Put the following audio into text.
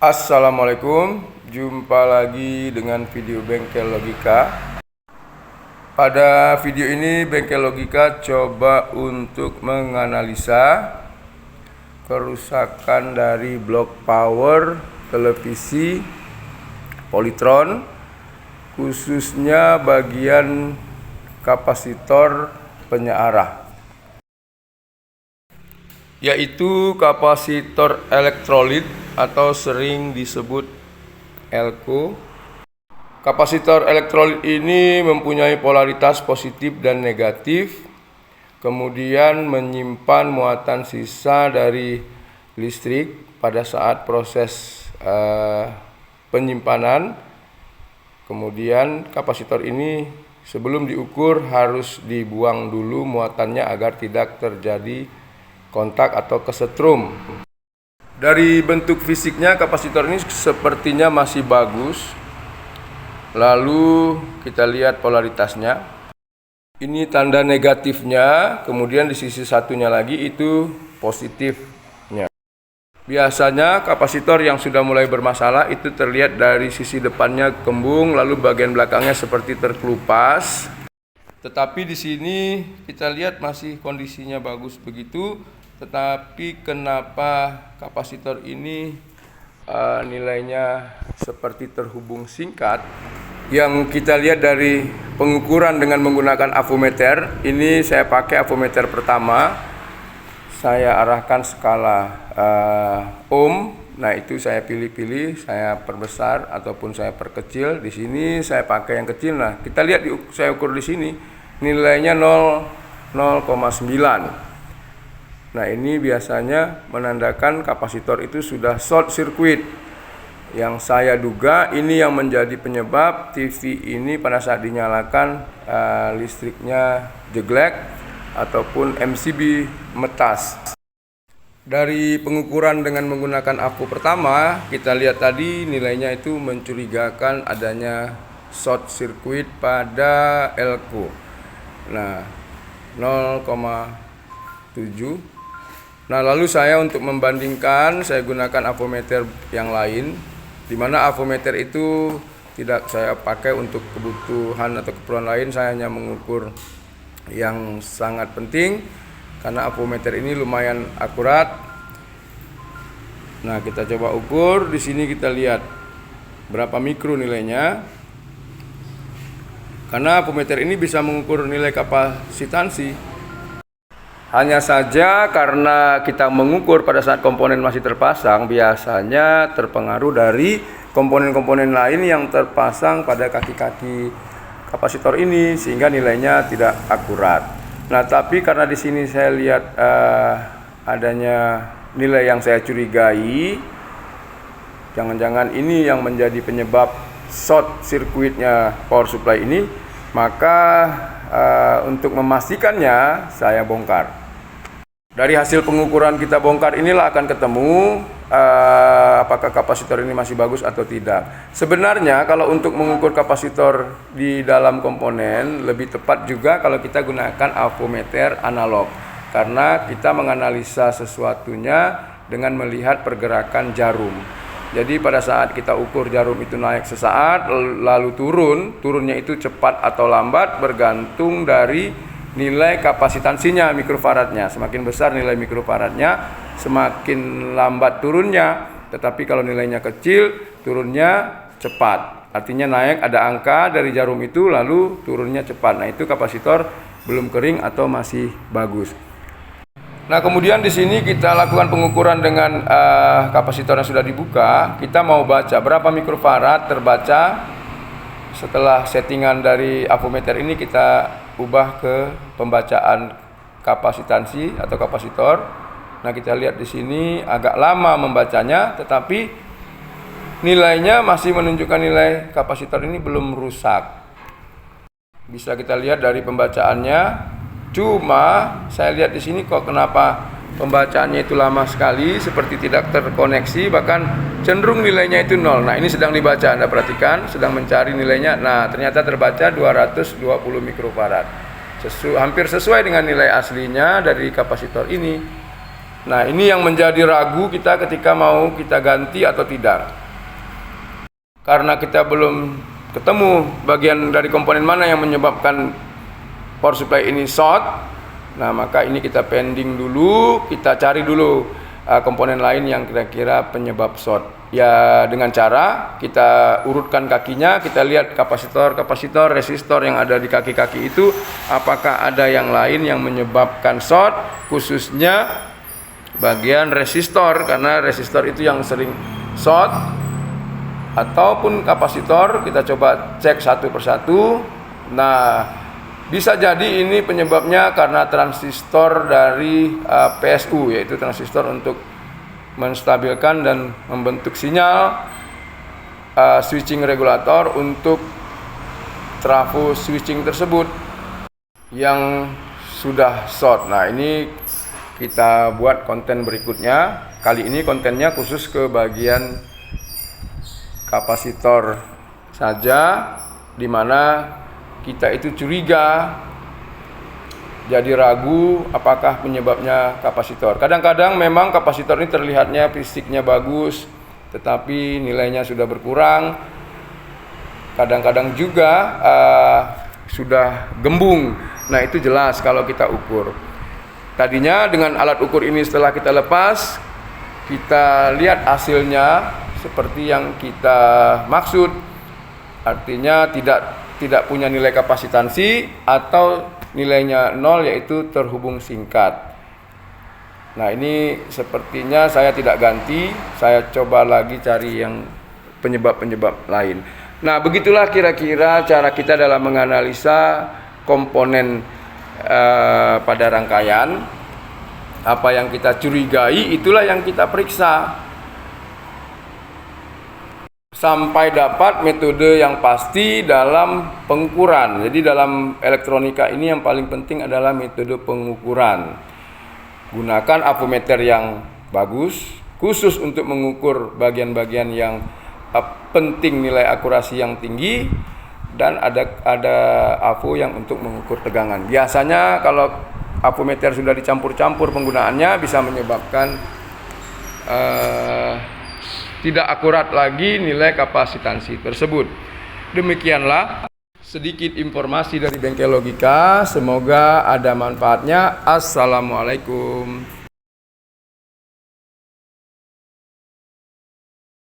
Assalamualaikum, jumpa lagi dengan video Bengkel Logika. Pada video ini Bengkel Logika coba untuk menganalisa kerusakan dari blok power televisi Polytron, khususnya bagian kapasitor penyearah, yaitu kapasitor elektrolit atau sering disebut elko. Kapasitor elektrolit ini mempunyai polaritas positif dan negatif, kemudian menyimpan muatan sisa dari listrik pada saat proses penyimpanan. Kemudian kapasitor ini sebelum diukur harus dibuang dulu muatannya agar tidak terjadi kontak atau kesetrum. Dari bentuk fisiknya kapasitor ini sepertinya masih bagus. Lalu kita lihat polaritasnya. Ini tanda negatifnya, kemudian di sisi satunya lagi itu positifnya. Biasanya kapasitor yang sudah mulai bermasalah itu terlihat dari sisi depannya kembung, lalu bagian belakangnya seperti terkelupas. Tetapi di sini kita lihat masih kondisinya bagus begitu. Tetapi kenapa kapasitor ini nilainya seperti terhubung singkat? Yang kita lihat dari pengukuran dengan menggunakan avometer, ini saya pakai avometer pertama, saya arahkan skala ohm. Nah itu saya pilih-pilih, saya perbesar ataupun saya perkecil. Di sini saya pakai yang kecil. Nah kita lihat saya ukur di sini nilainya 0,9. Nah ini biasanya menandakan kapasitor itu sudah short circuit. Yang saya duga ini yang menjadi penyebab TV ini pada saat dinyalakan listriknya jeglek ataupun MCB metas. Dari pengukuran dengan menggunakan avo pertama, kita lihat tadi nilainya itu mencurigakan adanya short circuit pada elko. Nah 0,7. Nah lalu saya untuk membandingkan saya gunakan avometer yang lain, di mana avometer itu tidak saya pakai untuk kebutuhan atau keperluan lain. Saya hanya mengukur yang sangat penting karena avometer ini lumayan akurat. Nah kita coba ukur, di sini kita lihat berapa mikro nilainya. Karena avometer ini bisa mengukur nilai kapasitansi. Hanya saja karena kita mengukur pada saat komponen masih terpasang, biasanya terpengaruh dari komponen-komponen lain yang terpasang pada kaki-kaki kapasitor ini sehingga nilainya tidak akurat. Nah, tapi karena di sini saya lihat adanya nilai yang saya curigai, jangan-jangan ini yang menjadi penyebab short circuitnya power supply ini, maka untuk memastikannya saya bongkar. Dari hasil pengukuran kita bongkar inilah akan ketemu apakah kapasitor ini masih bagus atau tidak. Sebenarnya kalau untuk mengukur kapasitor di dalam komponen lebih tepat juga kalau kita gunakan avometer analog, karena kita menganalisa sesuatunya dengan melihat pergerakan jarum. Jadi pada saat kita ukur jarum itu naik sesaat lalu turunnya itu cepat atau lambat bergantung dari nilai kapasitansinya, mikrofaradnya. Semakin besar nilai mikrofaradnya, semakin lambat turunnya. Tetapi kalau nilainya kecil, turunnya cepat. Artinya naik ada angka dari jarum itu lalu turunnya cepat. Nah, itu kapasitor belum kering atau masih bagus. Nah, kemudian di sini kita lakukan pengukuran dengan kapasitor yang sudah dibuka. Kita mau baca berapa mikrofarad terbaca. Setelah settingan dari avometer ini kita ubah ke pembacaan kapasitansi atau kapasitor. Nah, kita lihat di sini agak lama membacanya, tetapi nilainya masih menunjukkan nilai kapasitor ini belum rusak. Bisa kita lihat dari pembacaannya. Cuma saya lihat di sini kok kenapa pembacaannya itu lama sekali, seperti tidak terkoneksi, bahkan cenderung nilainya itu 0. Nah, ini sedang dibaca, Anda perhatikan, sedang mencari nilainya. Nah, ternyata terbaca 220 mikrofarad. Hampir sesuai dengan nilai aslinya dari kapasitor ini. Nah, ini yang menjadi ragu kita ketika mau kita ganti atau tidak. Karena kita belum ketemu bagian dari komponen mana yang menyebabkan power supply ini short. Nah, maka ini kita pending dulu, kita cari dulu komponen lain yang kira-kira penyebab short. Ya, dengan cara kita urutkan kakinya, kita lihat kapasitor, resistor yang ada di kaki-kaki itu, apakah ada yang lain yang menyebabkan short, khususnya bagian resistor, karena resistor itu yang sering short, ataupun kapasitor. Kita coba cek satu persatu. Nah, bisa jadi ini penyebabnya karena transistor dari PSU, yaitu transistor untuk menstabilkan dan membentuk sinyal switching regulator untuk trafo switching tersebut yang sudah short. Nah, ini kita buat konten berikutnya. Kali ini kontennya khusus ke bagian kapasitor saja, di mana kita itu curiga, jadi ragu apakah penyebabnya kapasitor. Kadang-kadang memang kapasitor ini terlihatnya fisiknya bagus, tetapi nilainya sudah berkurang. Kadang-kadang juga sudah gembung. Nah, itu jelas kalau kita ukur. Tadinya dengan alat ukur ini setelah kita lepas, kita lihat hasilnya seperti yang kita maksud. Artinya tidak punya nilai kapasitansi atau nilainya 0, yaitu terhubung singkat. Nah, ini sepertinya saya tidak ganti, saya coba lagi cari yang penyebab-penyebab lain. Nah, begitulah kira-kira cara kita dalam menganalisa komponen pada rangkaian. Apa yang kita curigai, itulah yang kita periksa sampai dapat metode yang pasti dalam pengukuran. Jadi dalam elektronika ini yang paling penting adalah metode pengukuran. Gunakan avometer yang bagus, khusus untuk mengukur bagian-bagian yang penting nilai akurasi yang tinggi, dan ada avo yang untuk mengukur tegangan. Biasanya kalau avometer sudah dicampur-campur penggunaannya bisa menyebabkan tidak akurat lagi nilai kapasitansi tersebut. Demikianlah sedikit informasi dari Bengkel Logika. Semoga ada manfaatnya. Assalamualaikum.